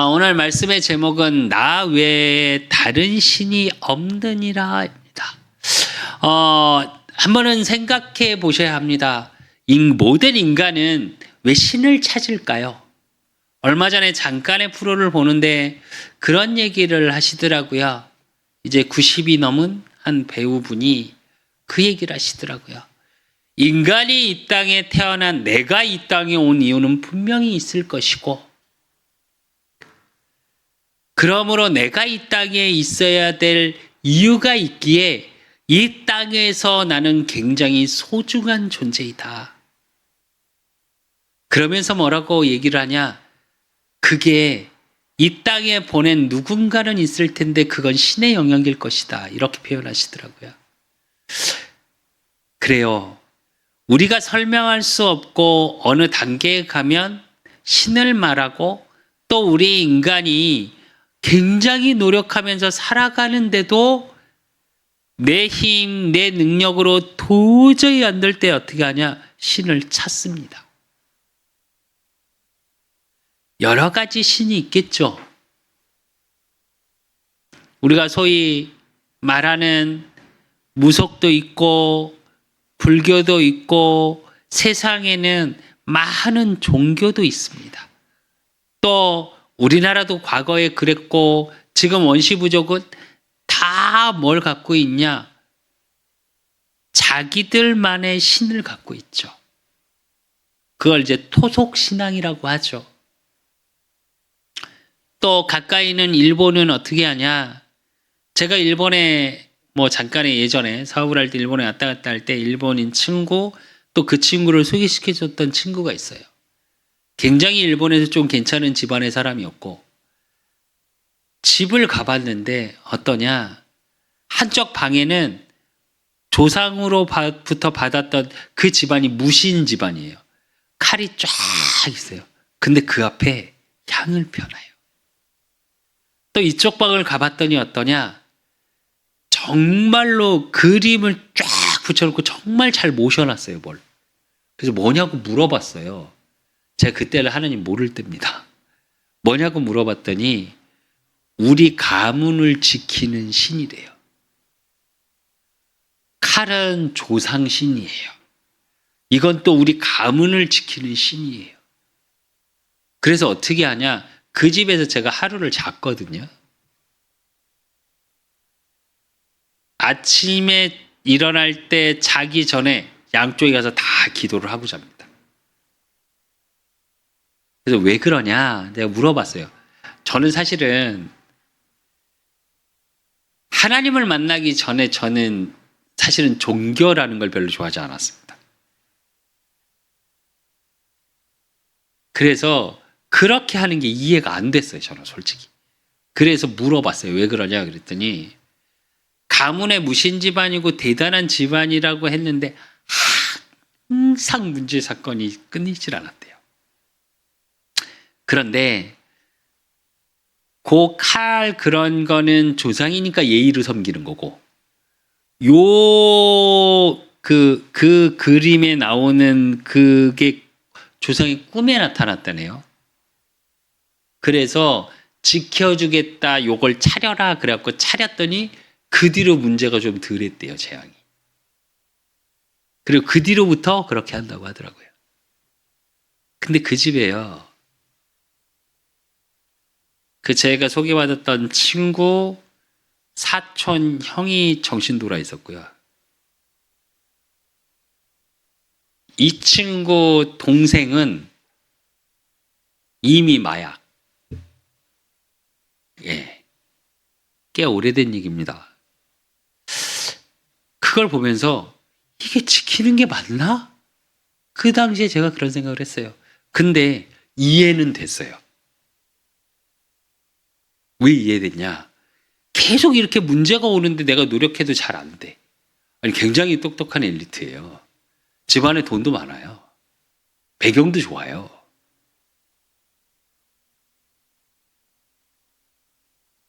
오늘 말씀의 제목은 나 외에 다른 신이 없느니라입니다. 한 번은 생각해 보셔야 합니다. 모든 인간은 왜 신을 찾을까요? 얼마 전에 잠깐의 프로를 보는데 그런 얘기를 하시더라고요. 이제 90이 넘은 한 배우분이 그 얘기를 하시더라고요. 인간이 이 땅에 태어난 내가 이 땅에 온 이유는 분명히 있을 것이고, 그러므로 내가 이 땅에 있어야 될 이유가 있기에 이 땅에서 나는 굉장히 소중한 존재이다. 그러면서 뭐라고 얘기를 하냐? 그게 이 땅에 보낸 누군가는 있을 텐데 그건 신의 영역일 것이다. 이렇게 표현하시더라고요. 그래요. 우리가 설명할 수 없고 어느 단계에 가면 신을 말하고, 또 우리 인간이 굉장히 노력하면서 살아가는데도 내 힘, 내 능력으로 도저히 안 될 때 어떻게 하냐? 신을 찾습니다. 여러 가지 신이 있겠죠. 우리가 소위 말하는 무속도 있고 불교도 있고 세상에는 많은 종교도 있습니다. 또 우리나라도 과거에 그랬고 지금 원시부족은 다 뭘 갖고 있냐? 자기들만의 신을 갖고 있죠. 그걸 이제 토속신앙이라고 하죠. 또 가까이는 일본은 어떻게 하냐? 제가 일본에 잠깐의 예전에 사업을 할 때 일본에 왔다 갔다 할 때 일본인 친구, 또 그 친구를 소개시켜줬던 친구가 있어요. 굉장히 일본에서 좀 괜찮은 집안의 사람이었고, 집을 가봤는데 어떠냐? 한쪽 방에는 조상으로부터 받았던 그 집안이 무신 집안이에요. 칼이 쫙 있어요. 근데 그 앞에 향을 펴놔요. 또 이쪽 방을 가봤더니 어떠냐? 정말로 그림을 쫙 붙여놓고 정말 잘 모셔놨어요, 뭘. 그래서 뭐냐고 물어봤어요. 제가 그때를 하나님 모를 때입니다. 뭐냐고 물어봤더니 우리 가문을 지키는 신이래요. 칼은 조상신이에요. 이건 또 우리 가문을 지키는 신이에요. 그래서 어떻게 하냐? 그 집에서 제가 하루를 잤거든요. 아침에 일어날 때 자기 전에 양쪽에 가서 다 기도를 하고 잡니다. 그래서 왜 그러냐? 내가 물어봤어요. 저는 사실은 하나님을 만나기 전에 저는 사실은 종교라는 걸 별로 좋아하지 않았습니다. 그래서 그렇게 하는 게 이해가 안 됐어요, 저는 솔직히. 그래서 물어봤어요. 왜 그러냐 그랬더니 가문의 무신 집안이고 대단한 집안이라고 했는데 항상 문제 사건이 끊이질 않았대요. 그런데 그 칼 그런 거는 조상이니까 예의를 섬기는 거고, 그 그림에 나오는 그게 조상의 꿈에 나타났다네요. 그래서 지켜주겠다, 요걸 차려라 그래갖고 차렸더니 그 뒤로 문제가 좀 덜했대요, 재앙이. 그리고 그 뒤로부터 그렇게 한다고 하더라고요. 근데 그 집에요, 그 제가 소개받았던 친구 사촌 형이 정신 돌아 있었고요. 이 친구 동생은 이미 마약. 꽤 오래된 얘기입니다. 그걸 보면서 이게 지키는 게 맞나? 그 당시에 제가 그런 생각을 했어요. 근데 이해는 됐어요. 왜 이해됐냐? 계속 이렇게 문제가 오는데 내가 노력해도 잘 안 돼. 아니, 굉장히 똑똑한 엘리트예요. 집안에 돈도 많아요. 배경도 좋아요.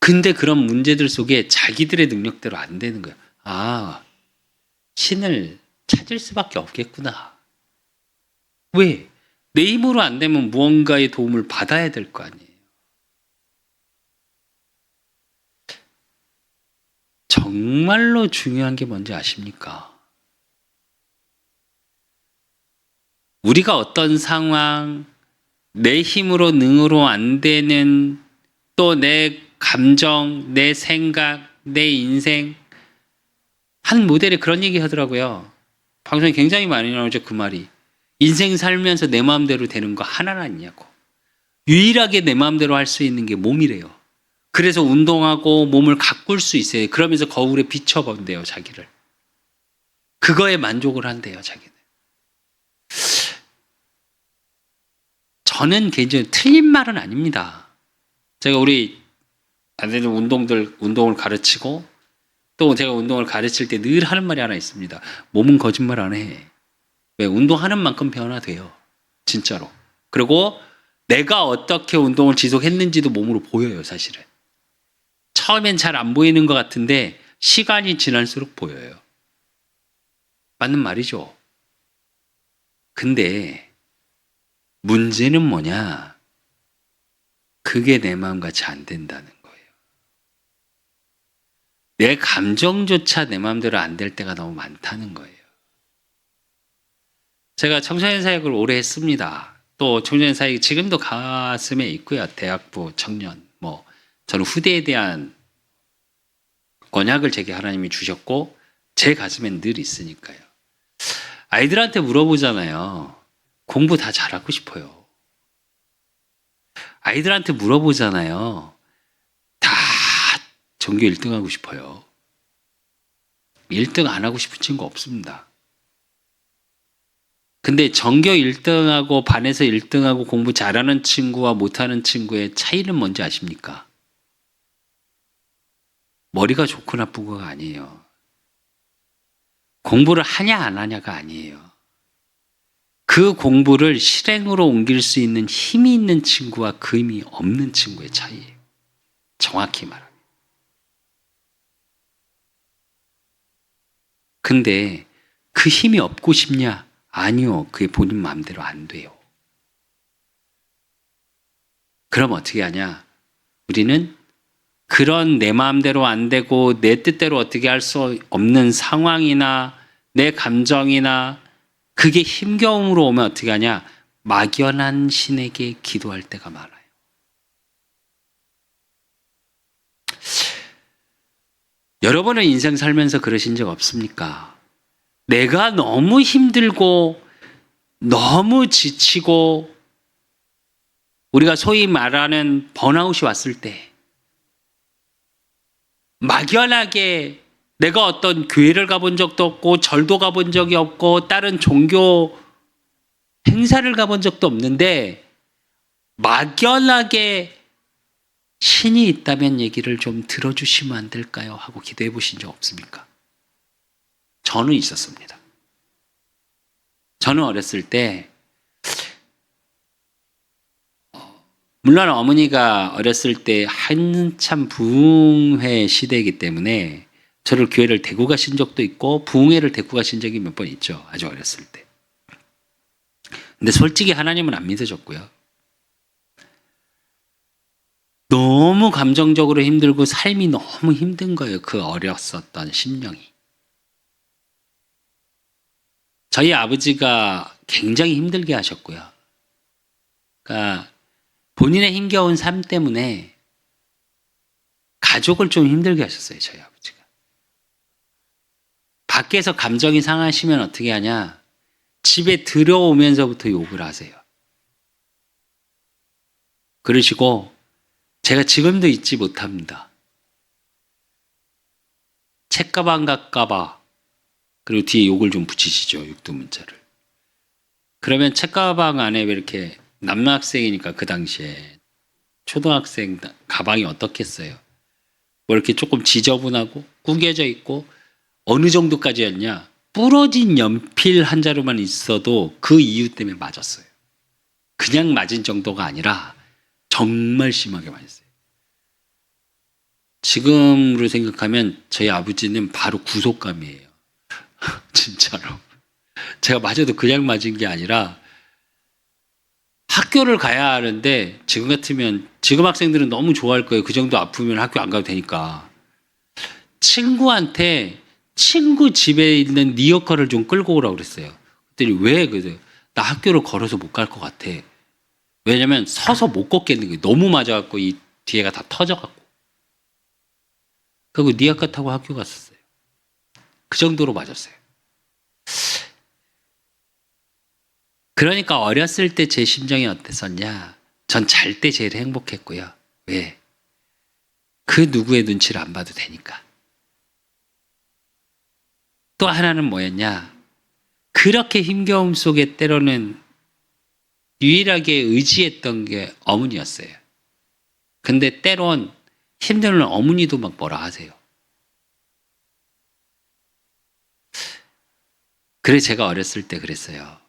근데 그런 문제들 속에 자기들의 능력대로 안 되는 거야. 아, 신을 찾을 수밖에 없겠구나. 왜? 내 힘으로 안 되면 무언가의 도움을 받아야 될 거 아니에요. 정말로 중요한 게 뭔지 아십니까? 우리가 어떤 상황, 내 힘으로 능으로 안 되는 또 내 감정, 내 생각, 내 인생, 한 모델이 그런 얘기 하더라고요. 방송에 굉장히 많이 나오죠, 그 말이. 인생 살면서 내 마음대로 되는 거 하나는 아니냐고. 유일하게 내 마음대로 할 수 있는 게 몸이래요. 그래서 운동하고 몸을 가꿀 수 있어요. 그러면서 거울에 비춰본대요, 자기를. 그거에 만족을 한대요, 자기는. 저는 개인적으로 틀린 말은 아닙니다. 제가 우리 아들 운동을 가르치고 또 제가 운동을 가르칠 때 늘 하는 말이 하나 있습니다. 몸은 거짓말 안 해. 왜? 운동하는 만큼 변화돼요. 진짜로. 그리고 내가 어떻게 운동을 지속했는지도 몸으로 보여요, 사실은. 처음엔 잘 안 보이는 것 같은데 시간이 지날수록 보여요. 맞는 말이죠. 근데 문제는 뭐냐? 그게 내 마음같이 안 된다는 거예요. 내 감정조차 내 마음대로 안 될 때가 너무 많다는 거예요. 제가 청소년 사역을 오래 했습니다. 또 청소년 사역이 지금도 가슴에 있고요. 대학부 청년, 저는 후대에 대한 언약을 제게 하나님이 주셨고 제 가슴엔 늘 있으니까요. 아이들한테 물어보잖아요. 공부 다 잘하고 싶어요. 아이들한테 물어보잖아요. 다 전교 1등 하고 싶어요. 1등 안 하고 싶은 친구 없습니다. 근데 전교 1등하고 반에서 1등하고 공부 잘하는 친구와 못하는 친구의 차이는 뭔지 아십니까? 머리가 좋고 나쁘고가 아니에요. 공부를 하냐 안 하냐가 아니에요. 그 공부를 실행으로 옮길 수 있는 힘이 있는 친구와 그 힘이 없는 친구의 차이예요. 정확히 말하면. 근데 그 힘이 없고 싶냐? 아니요. 그게 본인 마음대로 안 돼요. 그럼 어떻게 하냐? 우리는 그런 내 마음대로 안 되고 내 뜻대로 어떻게 할 수 없는 상황이나 내 감정이나 그게 힘겨움으로 오면 어떻게 하냐? 막연한 신에게 기도할 때가 많아요. 여러분은 인생 살면서 그러신 적 없습니까? 내가 너무 힘들고 너무 지치고 우리가 소위 말하는 번아웃이 왔을 때 막연하게 내가 어떤 교회를 가본 적도 없고 절도 가본 적이 없고 다른 종교 행사를 가본 적도 없는데 막연하게 신이 있다면 얘기를 좀 들어주시면 안 될까요? 하고 기도해 보신 적 없습니까? 저는 있었습니다. 저는 어렸을 때 물론 어머니가 어렸을 때 한참 부흥회 시대이기 때문에 저를 교회를 데리고 가신 적도 있고 부흥회를 데리고 가신 적이 몇 번 있죠. 아주 어렸을 때. 근데 솔직히 하나님은 안 믿어졌고요. 너무 감정적으로 힘들고 삶이 너무 힘든 거예요. 그 어렸었던 심령이. 저희 아버지가 굉장히 힘들게 하셨고요. 그러니까 본인의 힘겨운 삶 때문에 가족을 좀 힘들게 하셨어요. 저희 아버지가. 밖에서 감정이 상하시면 어떻게 하냐? 집에 들어오면서부터 욕을 하세요. 그러시고 제가 지금도 잊지 못합니다. 책가방 갈까봐 그리고 뒤에 욕을 좀 붙이시죠. 육두문자를. 그러면 책가방 안에 왜 이렇게 남학생이니까 그 당시에 초등학생 가방이 어떻겠어요? 뭐 이렇게 조금 지저분하고 구겨져 있고 어느 정도까지였냐? 부러진 연필 한 자루만 있어도 그 이유 때문에 맞았어요. 그냥 맞은 정도가 아니라 정말 심하게 맞았어요. 지금으로 생각하면 저희 아버지는 바로 구속감이에요. 진짜로. 제가 맞아도 그냥 맞은 게 아니라 학교를 가야 하는데 지금 같으면 지금 학생들은 너무 좋아할 거예요. 그 정도 아프면 학교 안 가도 되니까. 친구한테 친구 집에 있는 리어카를 좀 끌고 오라고 그랬어요. 그랬더니 왜? 그래서 나 학교를 걸어서 못 갈 것 같아. 왜냐면 서서 못 걷겠는 게 너무 맞아갖고 이 뒤에가 다 터져갖고. 그리고 리어카 타고 학교 갔었어요. 그 정도로 맞았어요. 그러니까 어렸을 때 제 심정이 어땠었냐? 전 잘 때 제일 행복했고요. 왜? 그 누구의 눈치를 안 봐도 되니까. 또 하나는 뭐였냐? 그렇게 힘겨움 속에 때로는 유일하게 의지했던 게 어머니였어요. 근데 때론 힘든 어머니도 막 뭐라 하세요. 그래 제가 어렸을 때 그랬어요.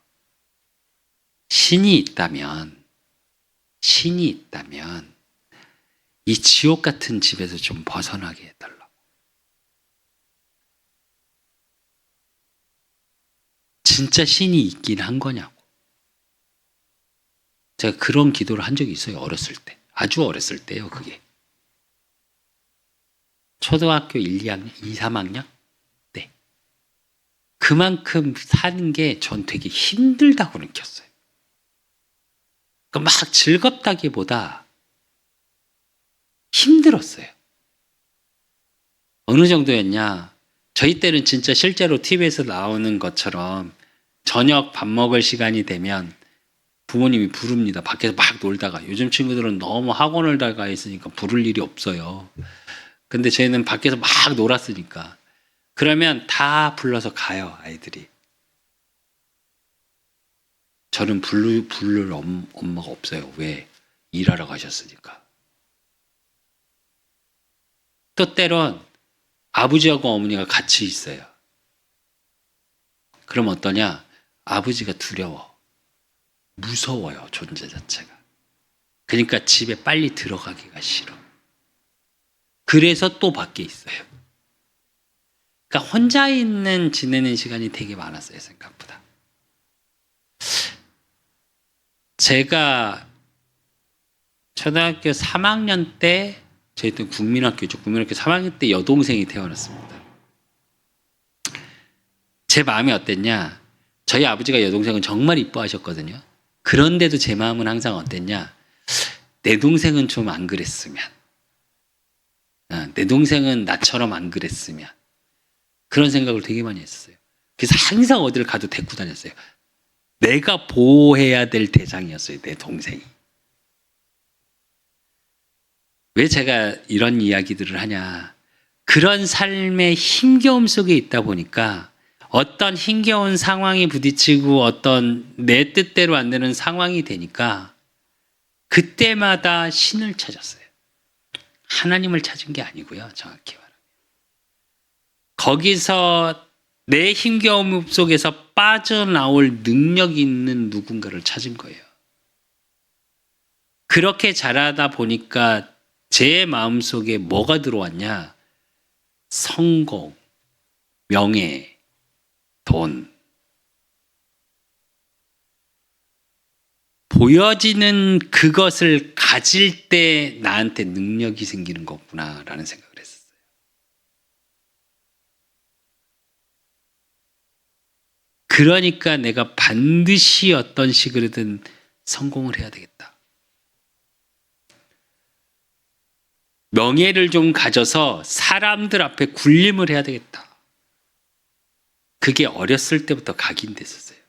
신이 있다면 이 지옥 같은 집에서 좀 벗어나게 해달라고. 진짜 신이 있긴 한 거냐고. 제가 그런 기도를 한 적이 있어요. 어렸을 때. 아주 어렸을 때요. 그게. 초등학교 1, 2학년, 2, 3학년? 네. 그만큼 사는 게 전 되게 힘들다고 느꼈어요. 그러니까 막 즐겁다기보다 힘들었어요. 어느 정도였냐? 저희 때는 진짜 실제로 TV에서 나오는 것처럼 저녁 밥 먹을 시간이 되면 부모님이 부릅니다. 밖에서 막 놀다가. 요즘 친구들은 너무 학원을 다가 있으니까 부를 일이 없어요. 근데 저희는 밖에서 막 놀았으니까. 그러면 다 불러서 가요, 아이들이. 저는 부를 엄마가 없어요. 왜? 일하러 가셨으니까. 또 때론 아버지하고 어머니가 같이 있어요. 그럼 어떠냐? 아버지가 두려워. 무서워요, 존재 자체가. 그러니까 집에 빨리 들어가기가 싫어. 그래서 또 밖에 있어요. 그러니까 혼자 지내는 시간이 되게 많았어요, 생각보다. 제가 초등학교 3학년 때, 저희 때 국민학교죠. 국민학교 3학년 때 여동생이 태어났습니다. 제 마음이 어땠냐? 저희 아버지가 여동생은 정말 이뻐하셨거든요. 그런데도 제 마음은 항상 어땠냐? 내 동생은 좀 안 그랬으면. 내 동생은 나처럼 안 그랬으면. 그런 생각을 되게 많이 했어요. 그래서 항상 어디를 가도 데리고 다녔어요. 내가 보호해야 될 대상이었어요, 내 동생이. 왜 제가 이런 이야기들을 하냐. 그런 삶의 힘겨움 속에 있다 보니까 어떤 힘겨운 상황이 부딪히고 어떤 내 뜻대로 안 되는 상황이 되니까 그때마다 신을 찾았어요. 하나님을 찾은 게 아니고요, 정확히 말하면. 거기서 내 힘겨움 속에서 빠져나올 능력이 있는 누군가를 찾은 거예요. 그렇게 자라다 보니까 제 마음속에 뭐가 들어왔냐? 성공, 명예, 돈. 보여지는 그것을 가질 때 나한테 능력이 생기는 거구나라는 생각을 했었어요. 그러니까 내가 반드시 어떤 식으로든 성공을 해야 되겠다. 명예를 좀 가져서 사람들 앞에 군림을 해야 되겠다. 그게 어렸을 때부터 각인됐었어요.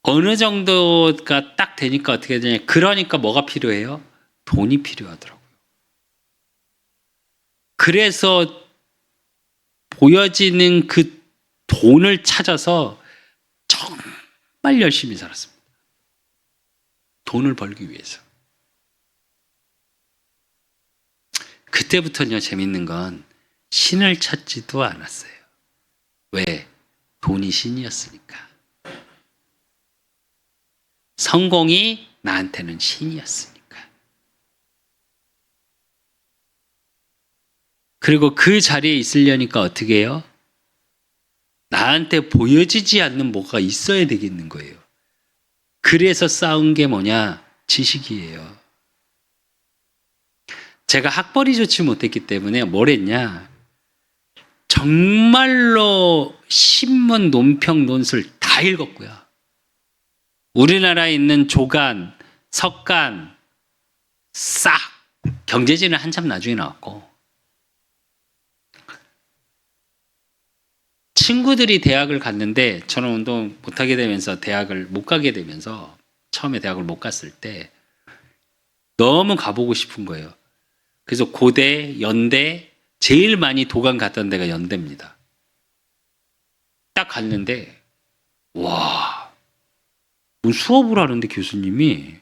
어느 정도가 딱 되니까 어떻게 되냐. 그러니까 뭐가 필요해요? 돈이 필요하더라고요. 그래서 보여지는 그 돈을 찾아서 정말 열심히 살았습니다. 돈을 벌기 위해서. 그때부터는요, 재밌는 건 신을 찾지도 않았어요. 왜? 돈이 신이었으니까. 성공이 나한테는 신이었으니까. 그리고 그 자리에 있으려니까 어떻게 해요? 나한테 보여지지 않는 뭐가 있어야 되겠는 거예요. 그래서 쌓은 게 뭐냐? 지식이에요. 제가 학벌이 좋지 못했기 때문에 뭘 했냐. 정말로 신문, 논평, 논술 다 읽었고요. 우리나라에 있는 조간, 석간 싹, 경제지는 한참 나중에 나왔고, 친구들이 대학을 갔는데 저는 운동 못하게 되면서 대학을 못 가게 되면서 처음에 대학을 못 갔을 때 너무 가보고 싶은 거예요. 그래서 고대, 연대, 제일 많이 도관 갔던 데가 연대입니다. 딱 갔는데 와, 수업을 하는데 교수님이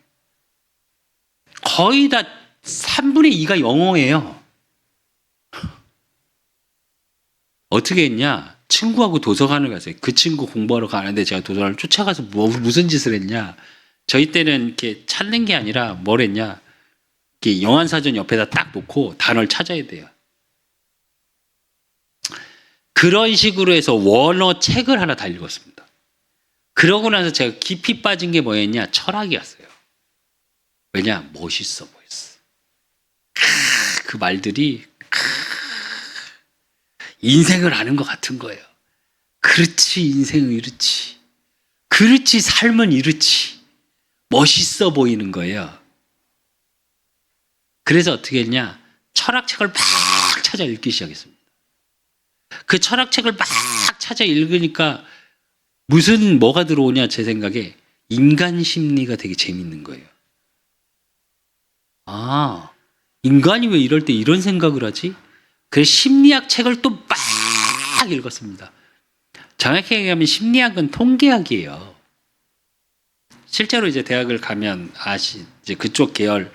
거의 다 3분의 2가 영어예요. 어떻게 했냐? 친구하고 도서관을 갔어요. 그 친구 공부하러 가는데 제가 도서관을 쫓아가서 무슨 짓을 했냐? 저희 때는 이렇게 찾는 게 아니라 뭘 했냐? 이렇게 영안사전 옆에다 딱 놓고 단어를 찾아야 돼요. 그런 식으로 해서 원어 책을 하나 다 읽었습니다. 그러고 나서 제가 깊이 빠진 게 뭐였냐? 철학이었어요. 왜냐? 멋있어 보였어. 그 말들이 인생을 아는 것 같은 거예요. 그렇지, 인생은 이렇지. 그렇지, 삶은 이렇지. 멋있어 보이는 거예요. 그래서 어떻게 했냐? 철학책을 막 찾아 읽기 시작했습니다. 그 철학책을 막 찾아 읽으니까 뭐가 들어오냐, 제 생각에 인간 심리가 되게 재밌는 거예요. 아, 인간이 왜 이럴 때 이런 생각을 하지? 그래서 심리학 책을 또 막 읽었습니다. 정확히 얘기하면 심리학은 통계학이에요. 실제로 이제 대학을 가면 이제 그쪽 계열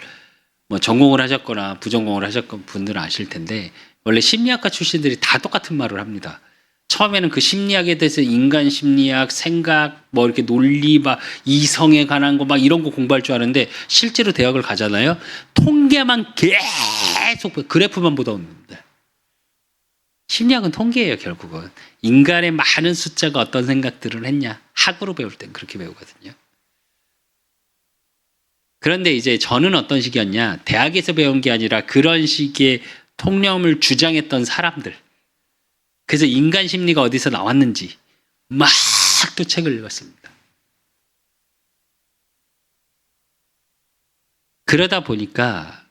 뭐 전공을 하셨거나 부전공을 하셨건 분들은 아실 텐데 원래 심리학과 출신들이 다 똑같은 말을 합니다. 처음에는 그 심리학에 대해서 인간 심리학, 생각, 뭐 이렇게 논리, 막 이성에 관한 거 막 이런 거 공부할 줄 아는데 실제로 대학을 가잖아요. 통계만 계속 그래프만 보다 옵니다. 심리학은 통계예요, 결국은. 인간의 많은 숫자가 어떤 생각들을 했냐. 학으로 배울 땐 그렇게 배우거든요. 그런데 이제 저는 어떤 식이었냐. 대학에서 배운 게 아니라 그런 식의 통념을 주장했던 사람들. 그래서 인간 심리가 어디서 나왔는지 막 또 책을 읽었습니다. 그러다 보니까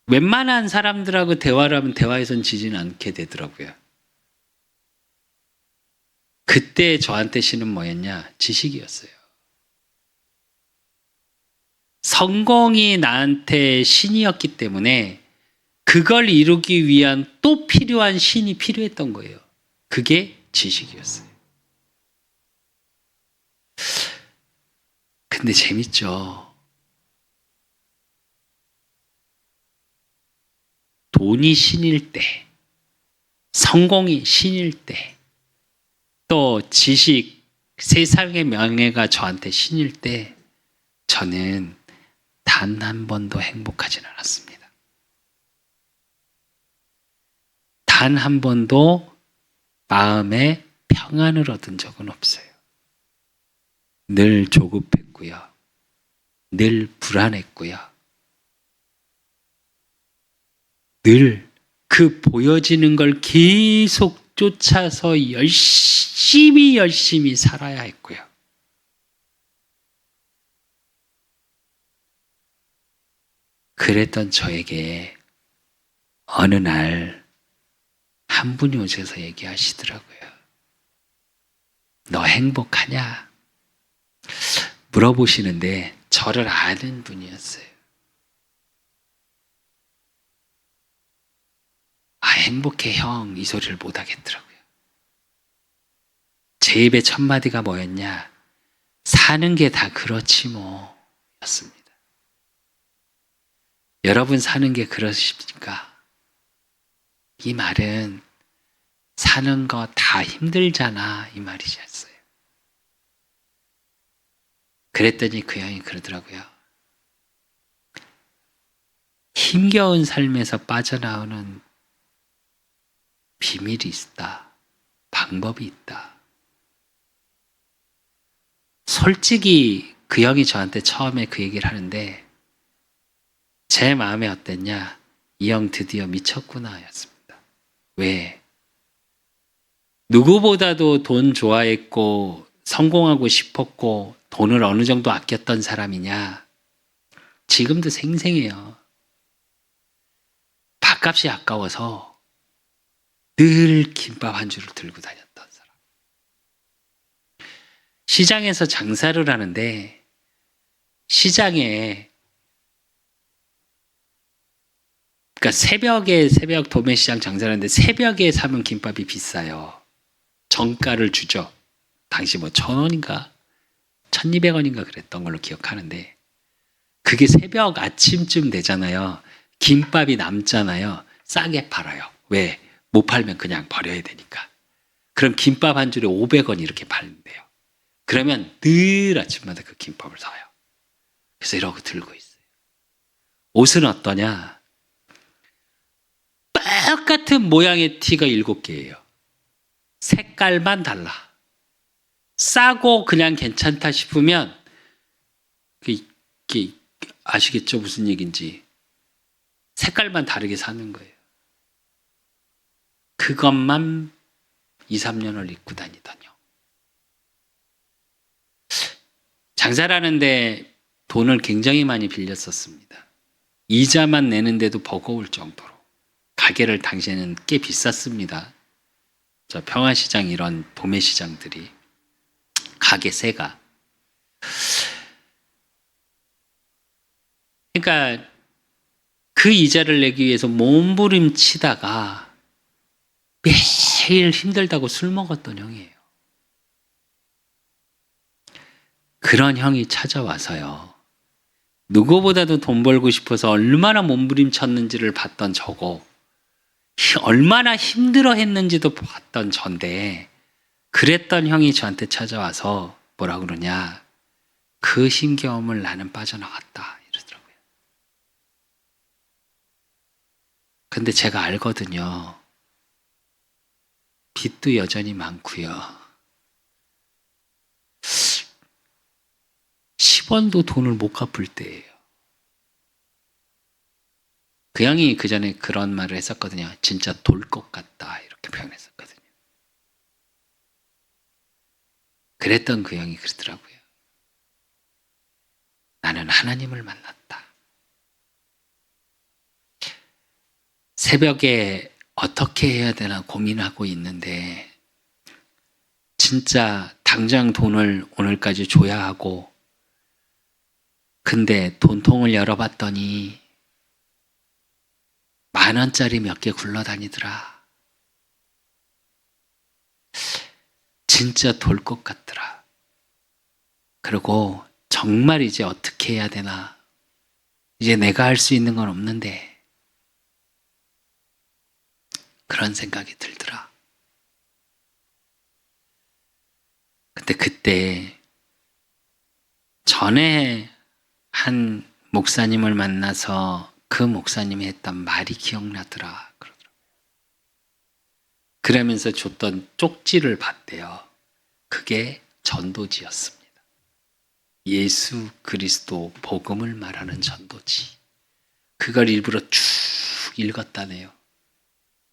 웬만한 사람들하고 대화를 하면 대화에선 지지는 않게 되더라고요. 그때 저한테 신은 뭐였냐? 지식이었어요. 성공이 나한테 신이었기 때문에 그걸 이루기 위한 또 필요한 신이 필요했던 거예요. 그게 지식이었어요. 근데 재밌죠. 돈이 신일 때, 성공이 신일 때, 또 지식, 세상의 명예가 저한테 신일 때 저는 단 한 번도 행복하진 않았습니다. 단 한 번도 마음에 평안을 얻은 적은 없어요. 늘 조급했고요. 늘 불안했고요. 늘 그 보여지는 걸 계속 쫓아서 열심히 살아야 했고요. 그랬던 저에게 어느 날 한 분이 오셔서 얘기하시더라고요. 너 행복하냐? 물어보시는데 저를 아는 분이었어요. 아, 행복해 형, 이 소리를 못 하겠더라고요. 제 입에 첫 마디가 뭐였냐? 사는 게 다 그렇지 뭐 였습니다. 여러분 사는 게 그러십니까? 이 말은 사는 거 다 힘들잖아 이 말이셨어요. 그랬더니 그 형이 그러더라고요. 힘겨운 삶에서 빠져나오는 비밀이 있다. 방법이 있다. 솔직히 그 형이 저한테 처음에 그 얘기를 하는데 제 마음에 어땠냐? 이 형 드디어 미쳤구나 였습니다. 왜? 누구보다도 돈 좋아했고 성공하고 싶었고 돈을 어느 정도 아꼈던 사람이냐? 지금도 생생해요. 밥값이 아까워서 늘 김밥 한 줄을 들고 다녔던 사람. 시장에서 장사를 하는데 시장에 그러니까 새벽 도매시장 장사를 하는데 새벽에 사면 김밥이 비싸요. 정가를 주죠. 당시 뭐 1,000원인가 1,200원인가 그랬던 걸로 기억하는데 그게 새벽 아침쯤 되잖아요. 김밥이 남잖아요. 싸게 팔아요. 왜? 못 팔면 그냥 버려야 되니까. 그럼 김밥 한 줄에 500원 이렇게 팔는데요. 그러면 늘 아침마다 그 김밥을 사요. 그래서 이러고 들고 있어요. 옷은 어떠냐? 똑같은 모양의 티가 7개예요. 색깔만 달라. 싸고 그냥 괜찮다 싶으면 아시겠죠? 무슨 얘기인지. 색깔만 다르게 사는 거예요. 그것만 2, 3년을 입고 다니더니 장사를 하는데 돈을 굉장히 많이 빌렸었습니다. 이자만 내는데도 버거울 정도로. 가게를 당시에는 꽤 비쌌습니다. 저 평화시장 이런 도매시장들이 가게세가. 그러니까 그 이자를 내기 위해서 몸부림치다가 매일 힘들다고 술 먹었던 형이에요. 그런 형이 찾아와서요. 누구보다도 돈 벌고 싶어서 얼마나 몸부림쳤는지를 봤던 저고 얼마나 힘들어 했는지도 봤던 전데 그랬던 형이 저한테 찾아와서 뭐라 그러냐. 그 힘겨움을 나는 빠져나갔다 이러더라고요. 근데 제가 알거든요. 빚도 여전히 많고요. 10원도 돈을 못 갚을 때예요. 그 형이 그 전에 그런 말을 했었거든요. 진짜 돌 것 같다 이렇게 표현했었거든요. 그랬던 그 형이 그러더라고요. 나는 하나님을 만났다. 새벽에 어떻게 해야 되나 고민하고 있는데 진짜 당장 돈을 오늘까지 줘야 하고 근데 돈통을 열어봤더니 10,000원짜리 몇 개 굴러다니더라. 진짜 돌 것 같더라. 그리고 정말 이제 어떻게 해야 되나. 이제 내가 할 수 있는 건 없는데 그런 생각이 들더라. 근데 그때 전에 한 목사님을 만나서 그 목사님이 했던 말이 기억나더라. 그러더라고요. 그러면서 줬던 쪽지를 봤대요. 그게 전도지였습니다. 예수 그리스도 복음을 말하는 전도지. 그걸 일부러 쭉 읽었다네요.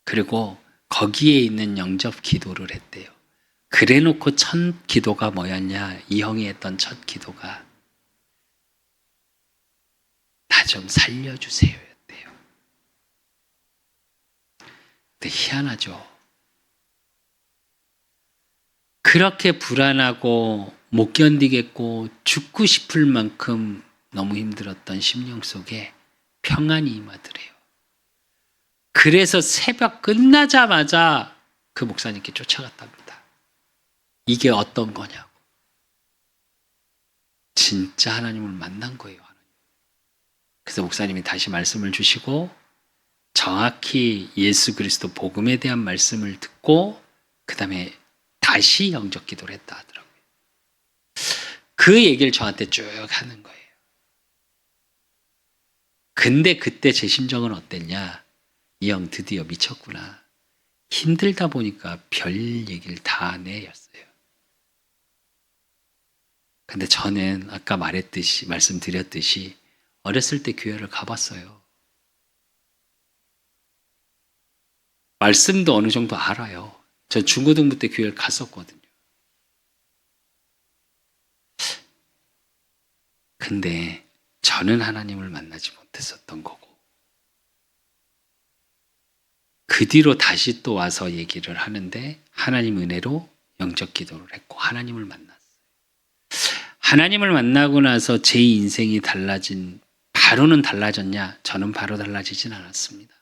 그리고 거기에 있는 영접 기도를 했대요. 그래놓고 첫 기도가 뭐였냐? 이 형이 했던 첫 기도가 나 좀 살려주세요 였대요. 근데 희한하죠. 그렇게 불안하고 못 견디겠고 죽고 싶을 만큼 너무 힘들었던 심령 속에 평안이 임하더래요. 그래서 새벽 끝나자마자 그 목사님께 쫓아갔답니다. 이게 어떤 거냐고. 진짜 하나님을 만난 거예요. 그래서 목사님이 다시 말씀을 주시고 정확히 예수 그리스도 복음에 대한 말씀을 듣고 그 다음에 다시 영접 기도를 했다 하더라고요. 그 얘기를 저한테 쭉 하는 거예요. 근데 그때 제 심정은 어땠냐? 이 형 드디어 미쳤구나. 힘들다 보니까 별 얘기를 다 내였어요. 근데 저는 아까 말씀드렸듯이 어렸을 때 교회를 가봤어요. 말씀도 어느 정도 알아요. 저 중고등부 때 교회를 갔었거든요. 근데 저는 하나님을 만나지 못했었던 거고, 그 뒤로 다시 또 와서 얘기를 하는데 하나님 은혜로 영적 기도를 했고 하나님을 만났어요. 하나님을 만나고 나서 제 인생이 바로는 달라졌냐? 저는 바로 달라지진 않았습니다.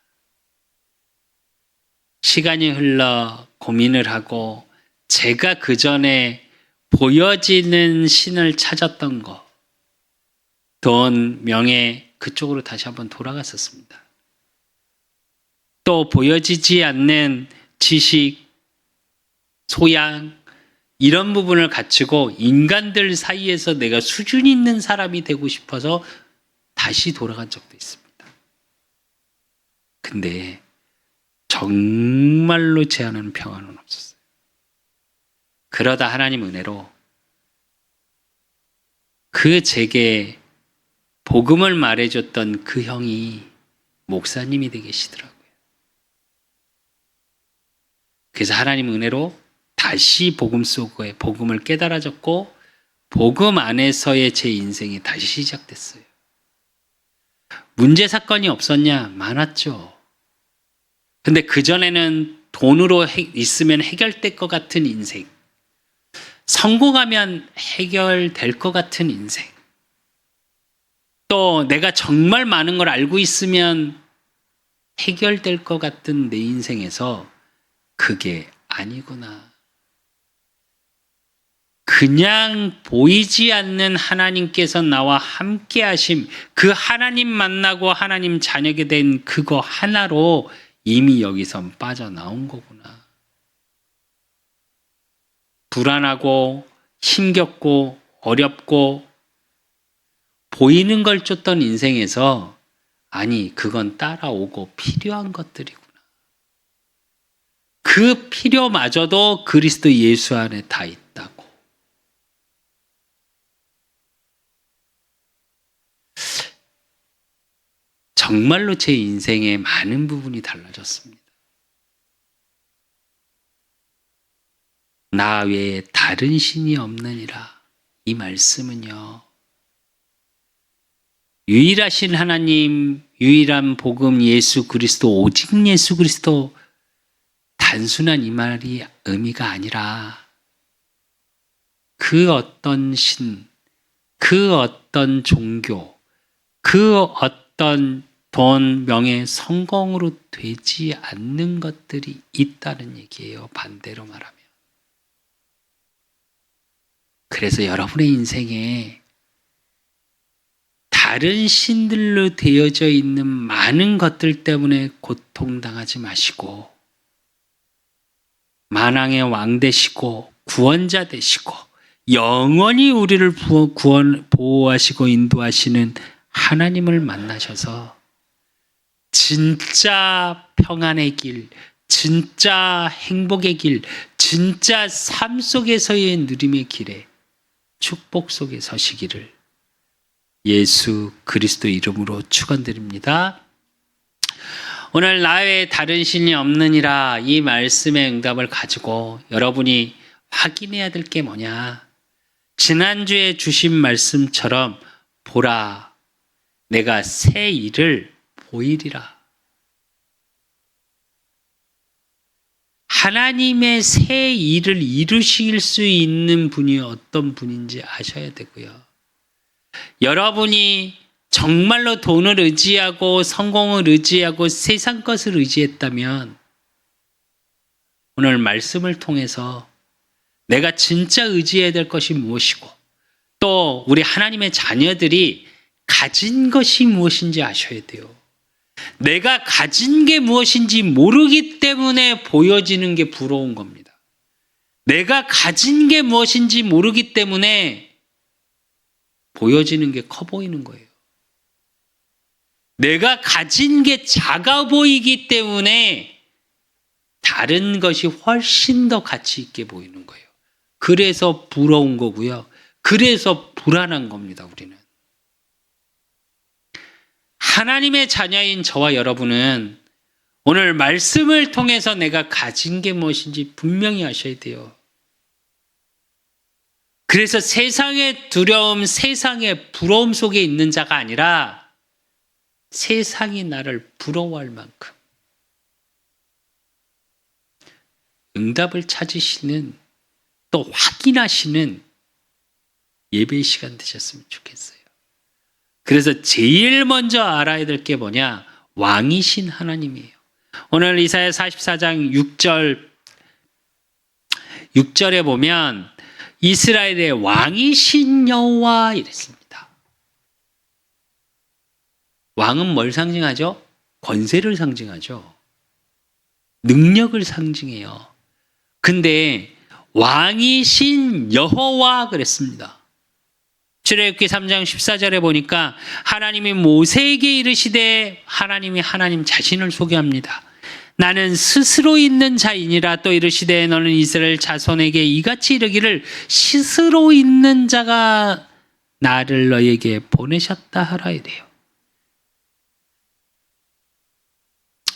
시간이 흘러 고민을 하고 제가 그 전에 보여지는 신을 찾았던 거, 돈, 명예, 그쪽으로 다시 한번 돌아갔었습니다. 또 보여지지 않는 지식, 소양, 이런 부분을 갖추고 인간들 사이에서 내가 수준 있는 사람이 되고 싶어서 다시 돌아간 적도 있습니다. 근데 정말로 제 안에는 평안은 없었어요. 그러다 하나님 은혜로 제게 복음을 말해줬던 그 형이 목사님이 되게 계시더라고요. 그래서 하나님 은혜로 다시 복음 속에 복음을 깨달아졌고 복음 안에서의 제 인생이 다시 시작됐어요. 문제 사건이 없었냐? 많았죠. 근데 그전에는 돈으로 있으면 해결될 것 같은 인생, 성공하면 해결될 것 같은 인생, 또 내가 정말 많은 걸 알고 있으면 해결될 것 같은 내 인생에서 그게 아니구나. 그냥 보이지 않는 하나님께서 나와 함께 하심, 그 하나님 만나고 하나님 자녀게 된 그거 하나로 이미 여기서 빠져나온 거구나. 불안하고 힘겹고 어렵고 보이는 걸 쫓던 인생에서 아니 그건 따라오고 필요한 것들이구나. 그 필요마저도 그리스도 예수 안에 다 있다고. 정말로 제 인생의 많은 부분이 달라졌습니다. 나 외에 다른 신이 없느니라. 이 말씀은요, 유일하신 하나님, 유일한 복음 예수 그리스도, 오직 예수 그리스도, 단순한 이 말이 의미가 아니라 그 어떤 신, 그 어떤 종교, 그 어떤 돈, 명예, 성공으로 되지 않는 것들이 있다는 얘기예요. 반대로 말하면. 그래서 여러분의 인생에 다른 신들로 되어져 있는 많은 것들 때문에 고통당하지 마시고 만왕의 왕 되시고 구원자 되시고 영원히 우리를 보호하시고 인도하시는 하나님을 만나셔서 진짜 평안의 길, 진짜 행복의 길, 진짜 삶 속에서의 누림의 길에 축복 속에 서시기를 예수 그리스도 이름으로 축원드립니다. 오늘 나 외에 다른 신이 없느니라 이 말씀의 응답을 가지고 여러분이 확인해야 될 게 뭐냐? 지난주에 주신 말씀처럼 보라, 내가 새 일을 보이리라. 하나님의 새 일을 이루실 수 있는 분이 어떤 분인지 아셔야 되고요. 여러분이 정말로 돈을 의지하고 성공을 의지하고 세상 것을 의지했다면 오늘 말씀을 통해서 내가 진짜 의지해야 될 것이 무엇이고 또 우리 하나님의 자녀들이 가진 것이 무엇인지 아셔야 돼요. 내가 가진 게 무엇인지 모르기 때문에 보여지는 게 부러운 겁니다. 내가 가진 게 무엇인지 모르기 때문에 보여지는 게 커 보이는 거예요. 내가 가진 게 작아 보이기 때문에 다른 것이 훨씬 더 가치 있게 보이는 거예요. 그래서 부러운 거고요. 그래서 불안한 겁니다, 우리는. 하나님의 자녀인 저와 여러분은 오늘 말씀을 통해서 내가 가진 게 무엇인지 분명히 아셔야 돼요. 그래서 세상의 두려움, 세상의 부러움 속에 있는 자가 아니라 세상이 나를 부러워할 만큼 응답을 찾으시는, 또 확인하시는 예배 시간 되셨으면 좋겠어요. 그래서 제일 먼저 알아야 될 게 뭐냐? 왕이신 하나님이에요. 오늘 이사야 44장 6절에 보면 이스라엘의 왕이신 여호와 이랬습니다. 왕은 뭘 상징하죠? 권세를 상징하죠. 능력을 상징해요. 근데 왕이신 여호와 그랬습니다. 출애굽기 3장 14절에 보니까 하나님이 모세에게 이르시되, 하나님이 하나님 자신을 소개합니다. 나는 스스로 있는 자이니라. 또 이르시되 너는 이스라엘 자손에게 이같이 이르기를 스스로 있는 자가 나를 너에게 보내셨다 하라 이래요.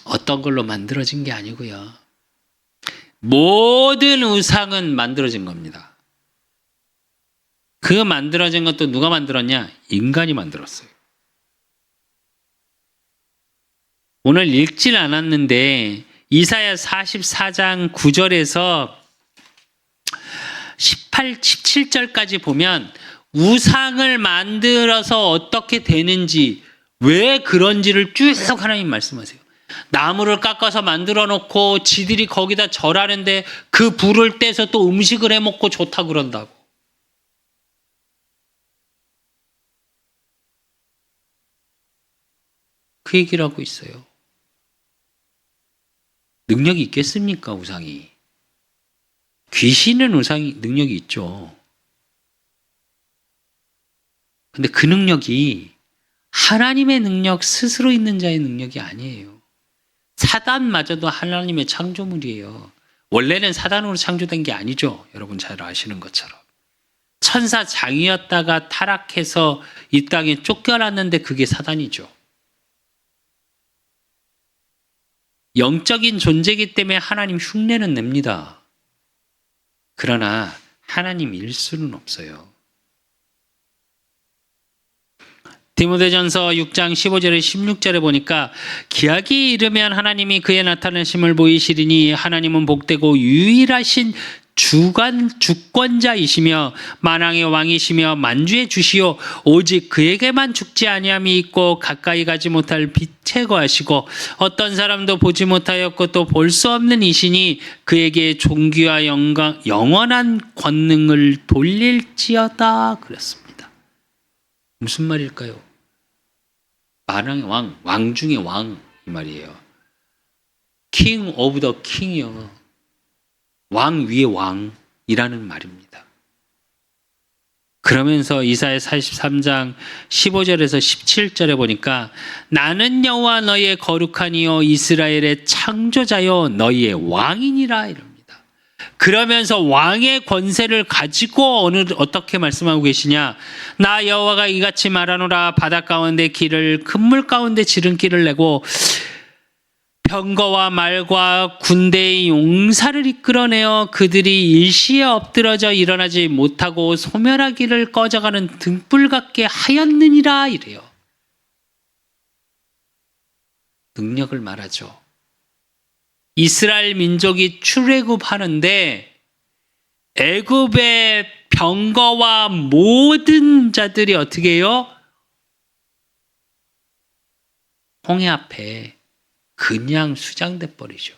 어떤 걸로 만들어진 게 아니고요. 모든 우상은 만들어진 겁니다. 그 만들어진 것도 누가 만들었냐? 인간이 만들었어요. 오늘 읽질 않았는데 이사야 44장 9절에서 17절까지 보면 우상을 만들어서 어떻게 되는지, 왜 그런지를 쭉 하나님 말씀하세요. 나무를 깎아서 만들어 놓고 지들이 거기다 절하는데 그 불을 떼서 또 음식을 해 먹고 좋다 그런다고. 그 얘기를 하고 있어요. 능력이 있겠습니까, 우상이? 귀신은 우상이 능력이 있죠. 근데 그 능력이 하나님의 능력, 스스로 있는 자의 능력이 아니에요. 사단마저도 하나님의 창조물이에요. 원래는 사단으로 창조된 게 아니죠. 여러분 잘 아시는 것처럼. 천사 장이었다가 타락해서 이 땅에 쫓겨났는데 그게 사단이죠. 영적인 존재이기 때문에 하나님 흉내는 냅니다. 그러나 하나님일 수는 없어요. 디모데전서 6장 15절에 16절에 보니까 기약이 이르면 하나님이 그의 나타나심을 보이시리니 하나님은 복되고 유일하신 주권자이시며 만왕의 왕이시며 만주의 주시오 오직 그에게만 죽지 아니함이 있고 가까이 가지 못할 빛에 거하시고 어떤 사람도 보지 못하였고 또 볼 수 없는 이시니 그에게 존귀와 영광 영원한 권능을 돌릴지어다 그랬습니다. 무슨 말일까요? 만왕의 왕, 왕 중의 왕 이 말이에요. king of the king이요. 왕 위의 왕이라는 말입니다. 그러면서 이사야 43장 15절에서 17절에 보니까 나는 여호와 너희의 거룩하니요 이스라엘의 창조자요 너희의 왕이니라 이럽니다. 그러면서 왕의 권세를 가지고 어떻게 말씀하고 계시냐? 나 여호와가 이같이 말하노라. 바다 가운데 길을 큰물 가운데 지름길을 내고 병거와 말과 군대의 용사를 이끌어내어 그들이 일시에 엎드러져 일어나지 못하고 소멸하기를 꺼져가는 등불 같게 하였느니라 이래요. 능력을 말하죠. 이스라엘 민족이 출애굽하는데 애굽의 병거와 모든 자들이 어떻게 해요? 홍해 앞에 그냥 수장돼 버리죠.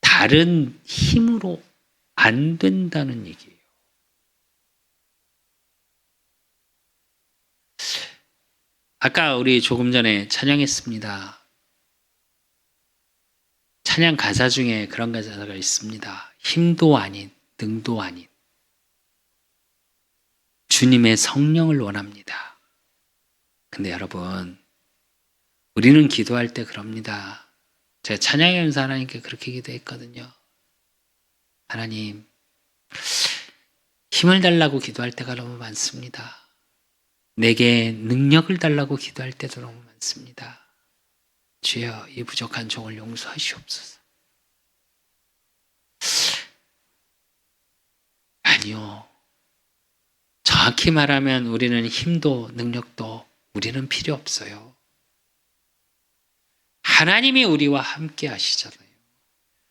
다른 힘으로 안 된다는 얘기예요. 아까 우리 조금 전에 찬양했습니다. 찬양 가사 중에 그런 가사가 있습니다. 힘도 아닌, 능도 아닌 주님의 성령을 원합니다. 근데 여러분, 우리는 기도할 때 그럽니다. 제가 찬양의 연사 하나님께 그렇게 기도했거든요. 하나님, 힘을 달라고 기도할 때가 너무 많습니다. 내게 능력을 달라고 기도할 때도 너무 많습니다. 주여, 이 부족한 종을 용서하시옵소서. 아니요. 정확히 말하면 우리는 힘도 능력도 우리는 필요 없어요. 하나님이 우리와 함께 하시잖아요.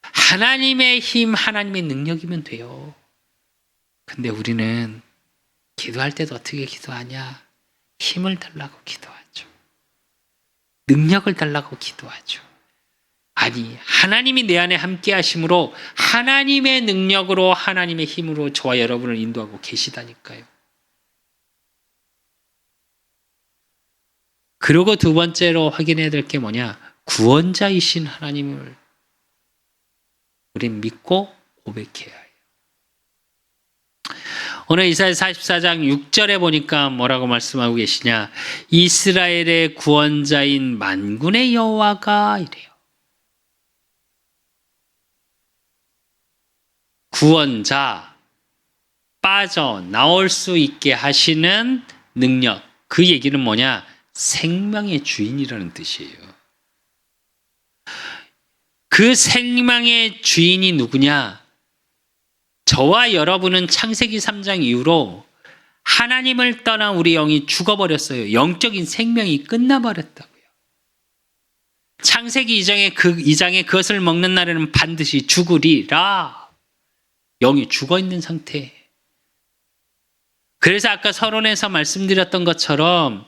하나님의 힘, 하나님의 능력이면 돼요. 근데 우리는 기도할 때도 어떻게 기도하냐? 힘을 달라고 기도하죠. 능력을 달라고 기도하죠. 아니, 하나님이 내 안에 함께 하심으로 하나님의 능력으로 하나님의 힘으로 저와 여러분을 인도하고 계시다니까요. 그리고 두 번째로 확인해야 될 게 뭐냐? 구원자이신 하나님을 우린 믿고 고백해야 해요. 오늘 이사야 44장 6절에 보니까 뭐라고 말씀하고 계시냐? 이스라엘의 구원자인 만군의 여호와가 이래요. 구원자, 빠져나올 수 있게 하시는 능력. 그 얘기는 뭐냐? 생명의 주인이라는 뜻이에요. 그 생명의 주인이 누구냐? 저와 여러분은 창세기 3장 이후로 하나님을 떠난 우리 영이 죽어버렸어요. 영적인 생명이 끝나버렸다고요. 창세기 2장에 그것을 먹는 날에는 반드시 죽으리라. 영이 죽어있는 상태. 그래서 아까 서론에서 말씀드렸던 것처럼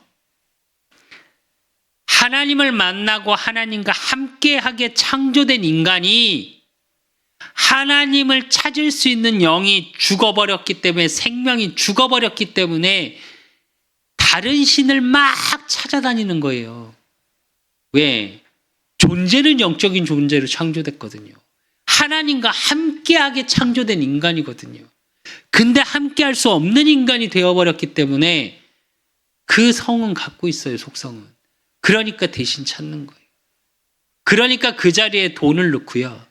하나님을 만나고 하나님과 함께하게 창조된 인간이 하나님을 찾을 수 있는 영이 죽어버렸기 때문에, 생명이 죽어버렸기 때문에 다른 신을 막 찾아다니는 거예요. 왜? 존재는 영적인 존재로 창조됐거든요. 하나님과 함께하게 창조된 인간이거든요. 근데 함께할 수 없는 인간이 되어버렸기 때문에 그 성은 갖고 있어요, 속성은. 그러니까 대신 찾는 거예요. 그러니까 그 자리에 돈을 넣고요.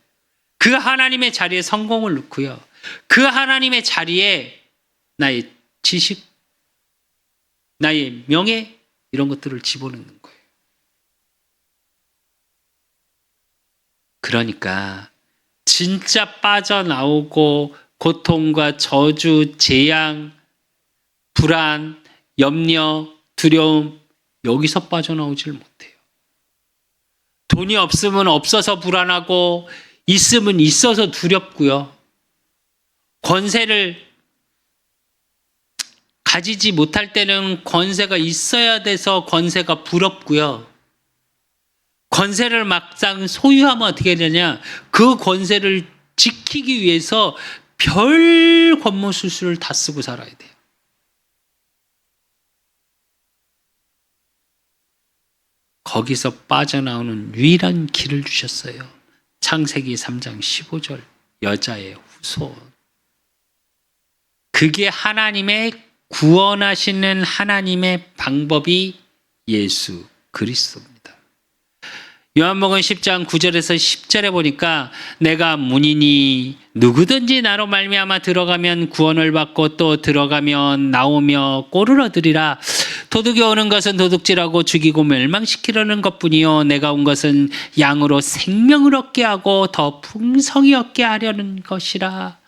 그 하나님의 자리에 성공을 넣고요. 그 하나님의 자리에 나의 지식, 나의 명예 이런 것들을 집어넣는 거예요. 그러니까 진짜 빠져나오고 고통과 저주, 재앙, 불안, 염려, 두려움 여기서 빠져나오질 못해요. 돈이 없으면 없어서 불안하고 있으면 있어서 두렵고요. 권세를 가지지 못할 때는 권세가 있어야 돼서 권세가 부럽고요. 권세를 막상 소유하면 어떻게 되냐? 그 권세를 지키기 위해서 별 권모술수를 다 쓰고 살아야 돼요. 거기서 빠져나오는 유일한 길을 주셨어요. 창세기 3장 15절 여자의 후손. 그게 하나님의 구원하시는 하나님의 방법이 예수 그리스도입니다. 요한복음 10장 9절에서 10절에 보니까 내가 문이니 누구든지 나로 말미암아 들어가면 구원을 받고 또 들어가면 나오며 꼴을 얻으리라. 도둑이 오는 것은 도둑질하고 죽이고 멸망시키려는 것뿐이요 내가 온 것은 양으로 생명을 얻게 하고 더 풍성히 얻게 하려는 것이라.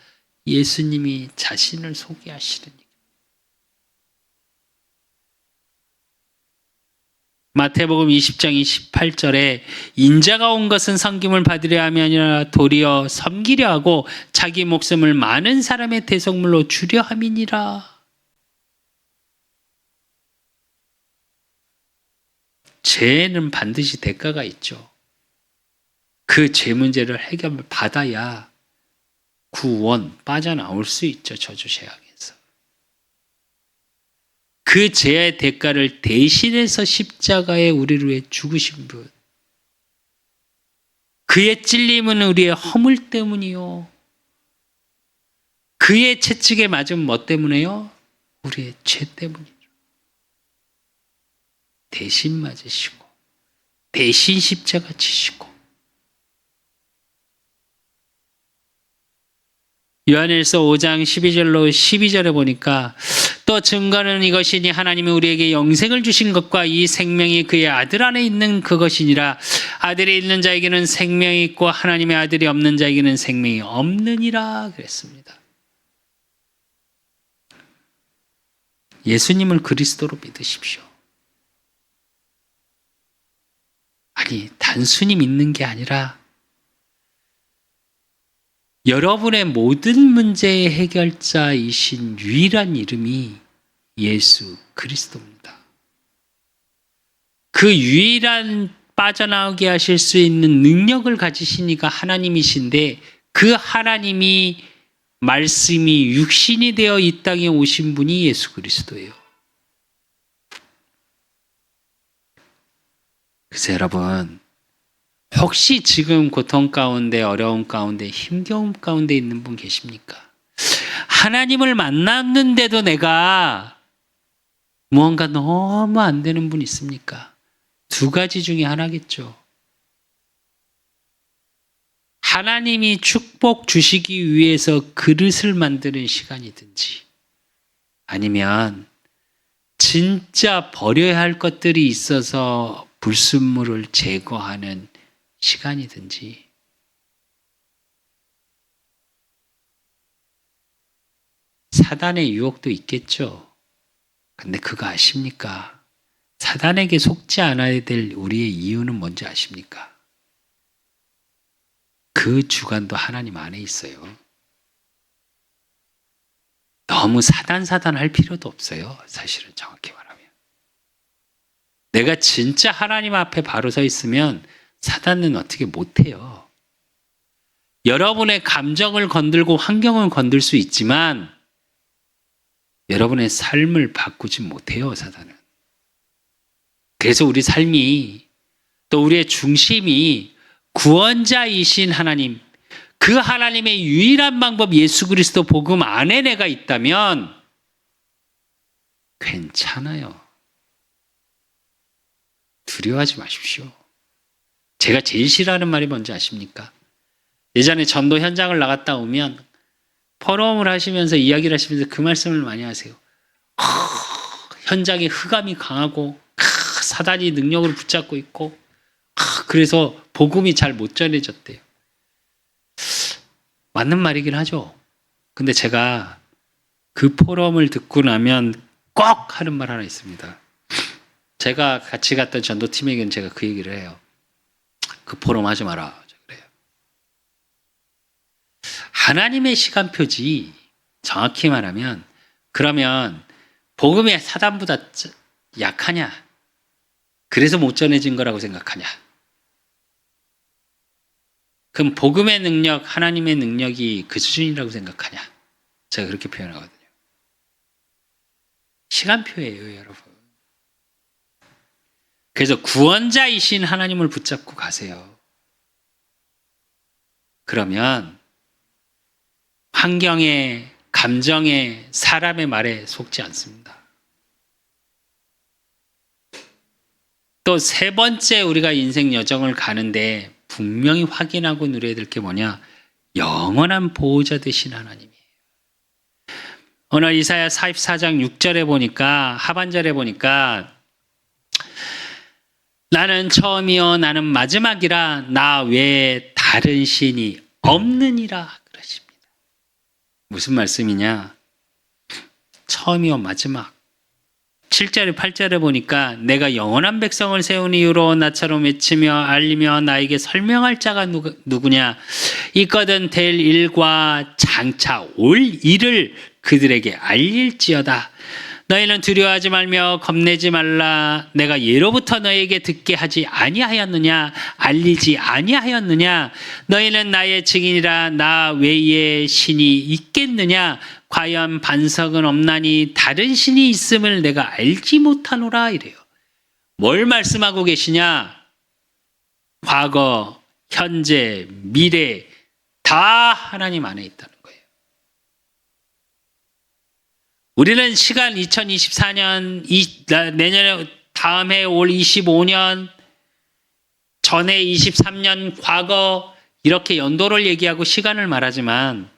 예수님이 자신을 소개하시더니 마태복음 20장 28절에 인자가 온 것은 섬김을 받으려 함이 아니라 도리어 섬기려 하고 자기 목숨을 많은 사람의 대속물로 주려 함이니라. 죄는 반드시 대가가 있죠. 그 죄 문제를 해결을 받아야 구원, 빠져나올 수 있죠. 저주 재앙에서. 그 죄의 대가를 대신해서 십자가에 우리를 위해 죽으신 분. 그의 찔림은 우리의 허물 때문이요. 그의 채찍에 맞은 뭐 때문에요? 우리의 죄 때문이죠. 대신 맞으시고 대신 십자가 지시고. 요한일서 5장 12절로 12절에 보니까 또 증거는 이것이니 하나님이 우리에게 영생을 주신 것과 이 생명이 그의 아들 안에 있는 그것이니라. 아들이 있는 자에게는 생명이 있고 하나님의 아들이 없는 자에게는 생명이 없느니라 그랬습니다. 예수님을 그리스도로 믿으십시오. 아니, 단순히 믿는 게 아니라 여러분의 모든 문제의 해결자이신 유일한 이름이 예수 그리스도입니다. 그 유일한 빠져나오게 하실 수 있는 능력을 가지신 이가 하나님이신데, 그 하나님이 말씀이 육신이 되어 이 땅에 오신 분이 예수 그리스도예요. 그래서 여러분, 혹시 지금 고통 가운데, 어려움 가운데, 힘겨움 가운데 있는 분 계십니까? 하나님을 만났는데도 내가 무언가 너무 안 되는 분 있습니까? 두 가지 중에 하나겠죠. 하나님이 축복 주시기 위해서 그릇을 만드는 시간이든지, 아니면 진짜 버려야 할 것들이 있어서 불순물을 제거하는 시간이든지, 사단의 유혹도 있겠죠. 근데 그거 아십니까? 사단에게 속지 않아야 될 우리의 이유는 뭔지 아십니까? 그 주관도 하나님 안에 있어요. 너무 사단 할 필요도 없어요. 사실은 정확히 말하면. 내가 진짜 하나님 앞에 바로 서 있으면 사단은 어떻게 못해요. 여러분의 감정을 건들고 환경을 건들 수 있지만 여러분의 삶을 바꾸지 못해요, 사단은. 그래서 우리 삶이, 또 우리의 중심이 구원자이신 하나님, 그 하나님의 유일한 방법 예수 그리스도 복음 안에 내가 있다면 괜찮아요. 두려워하지 마십시오. 제가 제일 싫어하는 말이 뭔지 아십니까? 예전에 전도 현장을 나갔다 오면 포럼을 하시면서 이야기를 하시면서 그 말씀을 많이 하세요. 현장에 흑암이 강하고 사단이 능력으로 붙잡고 있고, 그래서 복음이 잘 못 전해졌대요. 맞는 말이긴 하죠. 근데 제가 그 포럼을 듣고 나면 꼭 하는 말 하나 있습니다. 제가 같이 갔던 전도팀에게는 제가 그 얘기를 해요. 그 포럼 하지 마라. 그래요. 하나님의 시간표지, 정확히 말하면, 그러면 복음의 사단보다 약하냐? 그래서 못 전해진 거라고 생각하냐? 그럼 복음의 능력, 하나님의 능력이 그 수준이라고 생각하냐? 제가 그렇게 표현하거든요. 시간표예요, 여러분. 그래서 구원자이신 하나님을 붙잡고 가세요. 그러면 환경에, 감정에, 사람의 말에 속지 않습니다. 또 세 번째, 우리가 인생 여정을 가는데 분명히 확인하고 누려야 될 게 뭐냐? 영원한 보호자 되신 하나님이에요. 오늘 이사야 44장 6절에 보니까, 하반절에 보니까, 나는 처음이요 나는 마지막이라 나 외에 다른 신이 없느니라 그러십니다. 무슨 말씀이냐? 처음이요 마지막. 7절에 8절에 보니까 내가 영원한 백성을 세운 이유로 나처럼 외치며 알리며 나에게 설명할 자가 누구냐? 있거든 될 일과 장차 올 일을 그들에게 알릴지어다. 너희는 두려워하지 말며 겁내지 말라. 내가 예로부터 너희에게 듣게 하지 아니하였느냐? 알리지 아니하였느냐? 너희는 나의 증인이라. 나 외에 신이 있겠느냐? 과연 반석은 없나니 다른 신이 있음을 내가 알지 못하노라 이래요. 뭘 말씀하고 계시냐? 과거, 현재, 미래 다 하나님 안에 있다는 거예요. 우리는 시간 2024년, 내년에 다음 해 올 25년, 전에 23년, 과거 이렇게 연도를 얘기하고 시간을 말하지만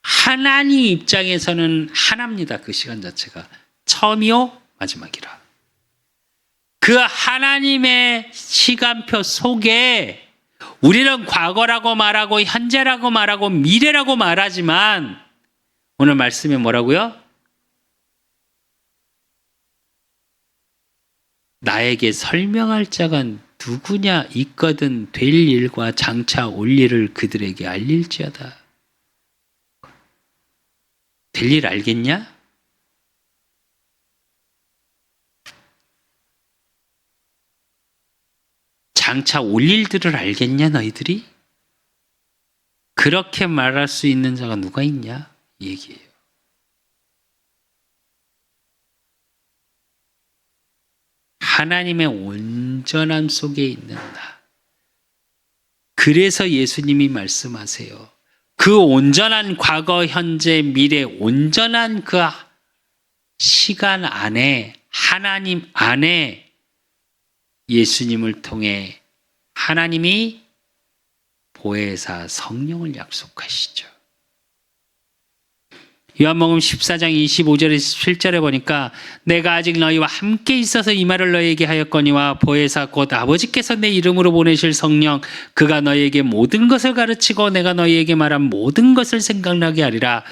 하나님 입장에서는 하나입니다. 그 시간 자체가 처음이요 마지막이라. 그 하나님의 시간표 속에 우리는 과거라고 말하고 현재라고 말하고 미래라고 말하지만 오늘 말씀에 뭐라고요? 나에게 설명할 자가 누구냐? 있거든 될 일과 장차 올 일을 그들에게 알릴지어다. 될 일 알겠냐? 장차 올 일들을 알겠냐 너희들이? 그렇게 말할 수 있는 자가 누가 있냐? 이 얘기예요. 하나님의 온전함 속에 있는 나. 그래서 예수님이 말씀하세요. 그 온전한 과거, 현재, 미래, 온전한 그 시간 안에 하나님 안에 예수님을 통해 하나님이 보혜사 성령을 약속하시죠. 요한복음 14장 25절에서 17절에 보니까 내가 아직 너희와 함께 있어서 이 말을 너희에게 하였거니와 보혜사 곧 아버지께서 내 이름으로 보내실 성령 그가 너희에게 모든 것을 가르치고 내가 너희에게 말한 모든 것을 생각나게 하리라.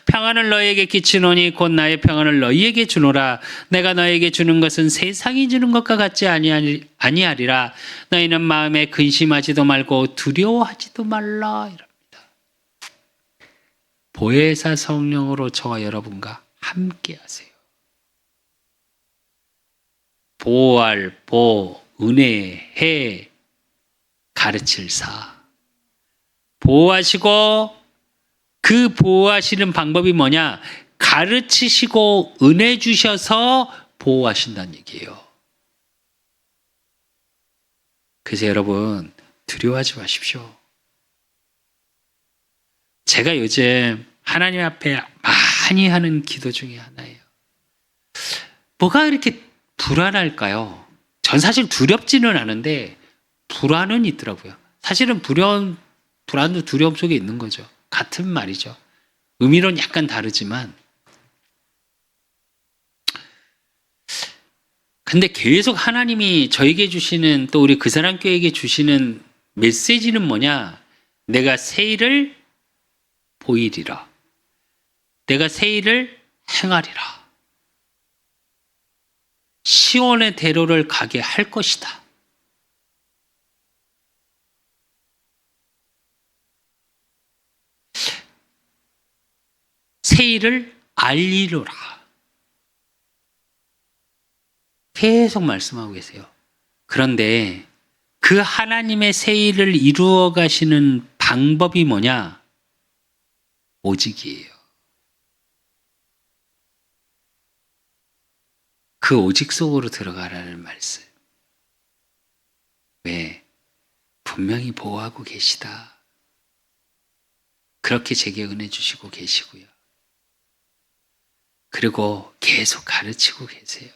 평안을 너희에게 끼치노니 곧 나의 평안을 너희에게 주노라. 내가 너희에게 주는 것은 세상이 주는 것과 같지 아니하리라. 너희는 마음에 근심하지도 말고 두려워하지도 말라. 보혜사 성령으로 저와 여러분과 함께 하세요. 보호할 보, 은혜해, 가르칠 사. 보호하시고 그 보호하시는 방법이 뭐냐? 가르치시고 은혜 주셔서 보호하신다는 얘기예요. 그래서 여러분 두려워하지 마십시오. 제가 요즘 하나님 앞에 많이 하는 기도 중에 하나예요. 뭐가 이렇게 불안할까요? 전 사실 두렵지는 않은데 불안은 있더라고요. 사실은 불안도 두려움 속에 있는 거죠. 같은 말이죠. 의미로는 약간 다르지만 근데 계속 하나님이 저에게 주시는 또 우리 그 사람 교회에게 주시는 메시지는 뭐냐? 내가 새 일을 보이리라. 내가 새 일을 행하리라. 시온의 대로를 가게 할 것이다. 새 일을 알리노라. 계속 말씀하고 계세요. 그런데 그 하나님의 새 일을 이루어 가시는 방법이 뭐냐? 오직이에요. 그 오직 속으로 들어가라는 말씀. 왜? 분명히 보호하고 계시다. 그렇게 제게 은혜 주시고 계시고요. 그리고 계속 가르치고 계세요.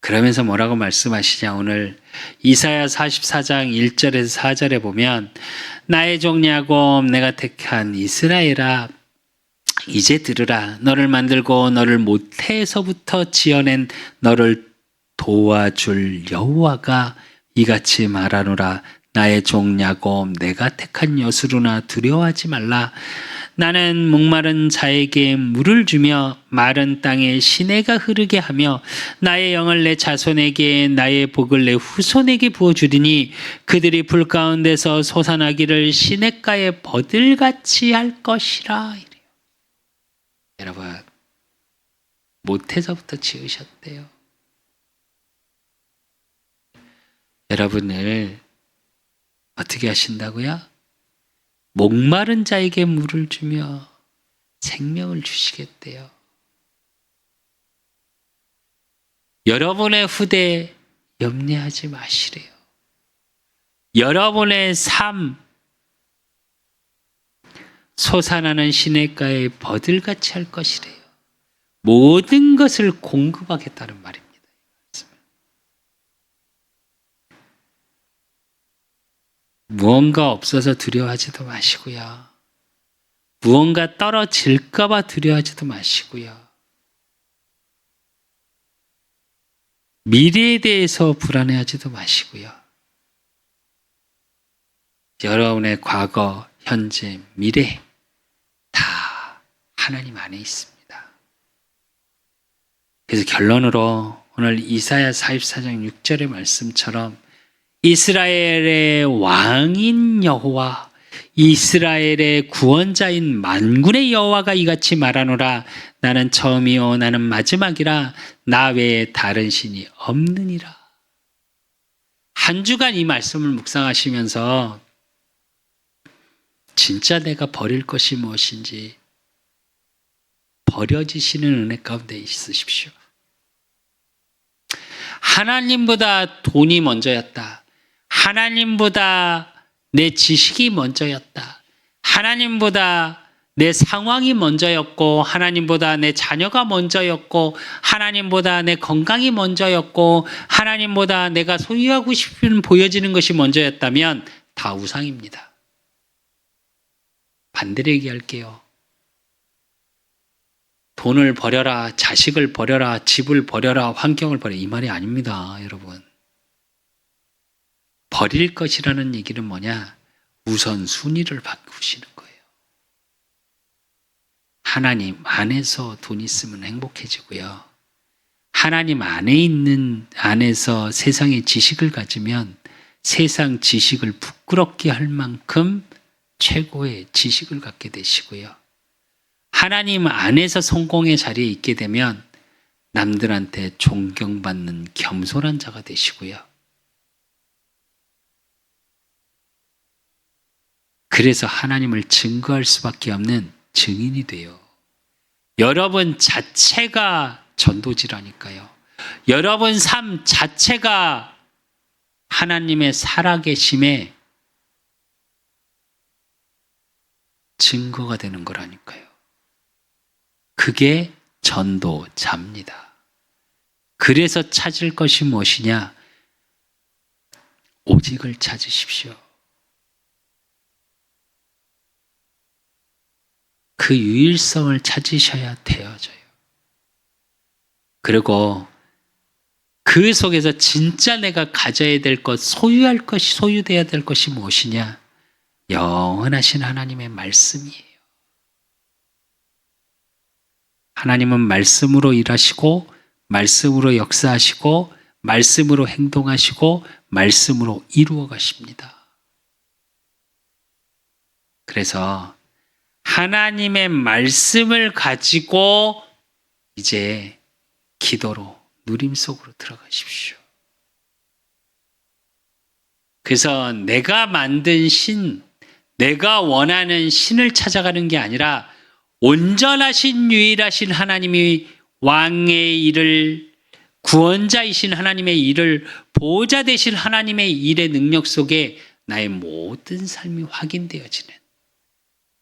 그러면서 뭐라고 말씀하시냐? 오늘 이사야 44장 1절에서 4절에 보면 나의 종 야곱 내가 택한 이스라엘아 이제 들으라. 너를 만들고 너를 모태에서부터 지어낸 너를 도와줄 여호와가 이같이 말하노라. 나의 종 야곱 내가 택한 여수루나 두려워하지 말라. 나는 목마른 자에게 물을 주며 마른 땅에 시내가 흐르게 하며 나의 영을 내 자손에게 나의 복을 내 후손에게 부어주리니 그들이 불 가운데서 솟아나기를 시냇가에 버들같이 할 것이라. 이래요. 여러분 모태서부터 지으셨대요. 여러분을 어떻게 하신다고요? 목마른 자에게 물을 주며 생명을 주시겠대요. 여러분의 후대 염려하지 마시래요. 여러분의 삶 솟아나는 시냇가에 버들같이 할 것이래요. 모든 것을 공급하겠다는 말입니다. 무언가 없어서 두려워하지도 마시고요. 무언가 떨어질까봐 두려워하지도 마시고요. 미래에 대해서 불안해하지도 마시고요. 여러분의 과거, 현재, 미래 다 하나님 안에 있습니다. 그래서 결론으로 오늘 이사야 44장 6절의 말씀처럼 이스라엘의 왕인 여호와, 이스라엘의 구원자인 만군의 여호와가 이같이 말하노라. 나는 처음이요 나는 마지막이라. 나 외에 다른 신이 없느니라. 한 주간 이 말씀을 묵상하시면서 진짜 내가 버릴 것이 무엇인지 버려지시는 은혜 가운데 있으십시오. 하나님보다 돈이 먼저였다. 하나님보다 내 지식이 먼저였다. 하나님보다 내 상황이 먼저였고, 하나님보다 내 자녀가 먼저였고, 하나님보다 내 건강이 먼저였고, 하나님보다 내가 소유하고 싶은 보여지는 것이 먼저였다면 다 우상입니다. 반대로 얘기할게요. 돈을 버려라, 자식을 버려라, 집을 버려라, 환경을 버려라, 이 말이 아닙니다, 여러분. 버릴 것이라는 얘기는 뭐냐? 우선순위를 바꾸시는 거예요. 하나님 안에서 돈 있으면 행복해지고요. 하나님 안에서 세상의 지식을 가지면 세상 지식을 부끄럽게 할 만큼 최고의 지식을 갖게 되시고요. 하나님 안에서 성공의 자리에 있게 되면 남들한테 존경받는 겸손한 자가 되시고요. 그래서 하나님을 증거할 수밖에 없는 증인이 돼요. 여러분 자체가 전도지라니까요. 여러분 삶 자체가 하나님의 살아계심의 증거가 되는 거라니까요. 그게 전도자입니다. 그래서 찾을 것이 무엇이냐? 오직을 찾으십시오. 그 유일성을 찾으셔야 되어져요. 그리고 그 속에서 진짜 내가 가져야 될 것, 소유할 것이, 소유되어야 될 것이 무엇이냐? 영원하신 하나님의 말씀이에요. 하나님은 말씀으로 일하시고, 말씀으로 역사하시고, 말씀으로 행동하시고, 말씀으로 이루어 가십니다. 그래서 하나님의 말씀을 가지고 이제 기도로 누림 속으로 들어가십시오. 그래서 내가 만든 신, 내가 원하는 신을 찾아가는 게 아니라 온전하신 유일하신 하나님이 왕의 일을, 구원자이신 하나님의 일을, 보호자 되신 하나님의 일의 능력 속에 나의 모든 삶이 확인되어지는,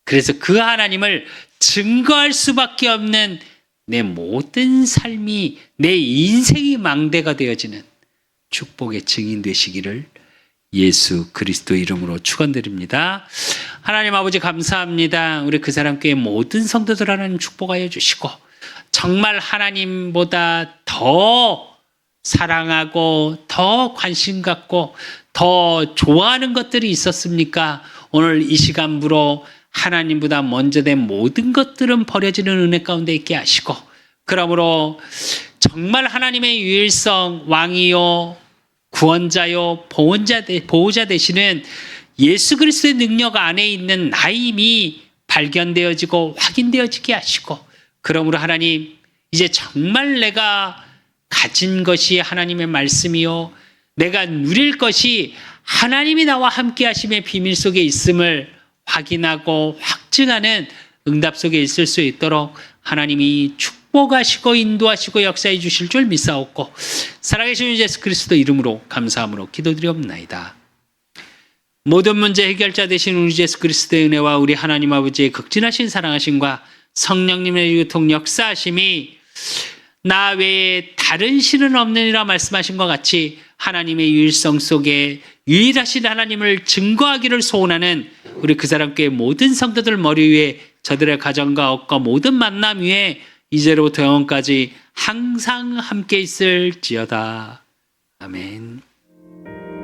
그래서 그 하나님을 증거할 수밖에 없는 내 모든 삶이, 내 인생이 망대가 되어지는 축복의 증인 되시기를 예수 그리스도 이름으로 축원드립니다. 하나님 아버지 감사합니다. 우리 그 사람교회 모든 성도들 하나님 축복하여 주시고, 정말 하나님보다 더 사랑하고 더 관심 갖고 더 좋아하는 것들이 있었습니까? 오늘 이 시간부로 하나님보다 먼저 된 모든 것들은 버려지는 은혜 가운데 있게 하시고, 그러므로 정말 하나님의 유일성, 왕이요 구원자요 보호자 되시는 예수 그리스도의 능력 안에 있는 나임이 발견되어지고 확인되어지게 하시고, 그러므로 하나님 이제 정말 내가 가진 것이 하나님의 말씀이요, 내가 누릴 것이 하나님이 나와 함께 하심의 비밀 속에 있음을 확인하고 확증하는 응답 속에 있을 수 있도록 하나님이 축복하시고 인도하시고 역사해 주실 줄 믿사옵고, 살아계신 예수 그리스도 이름으로 감사함으로 기도드리옵나이다. 모든 문제 해결자 되신 우리 예수 그리스도의 은혜와 우리 하나님 아버지의 극진하신 사랑하심과 성령님의 유통 역사하심이 나 외에 다른 신은 없느니라 말씀하신 것 같이 하나님의 유일성 속에 유일하신 하나님을 증거하기를 소원하는 우리 그 사람께 모든 성도들 머리 위에 저들의 가정과 업과 모든 만남 위에 이제로부터 영원까지 항상 함께 있을지어다. 아멘.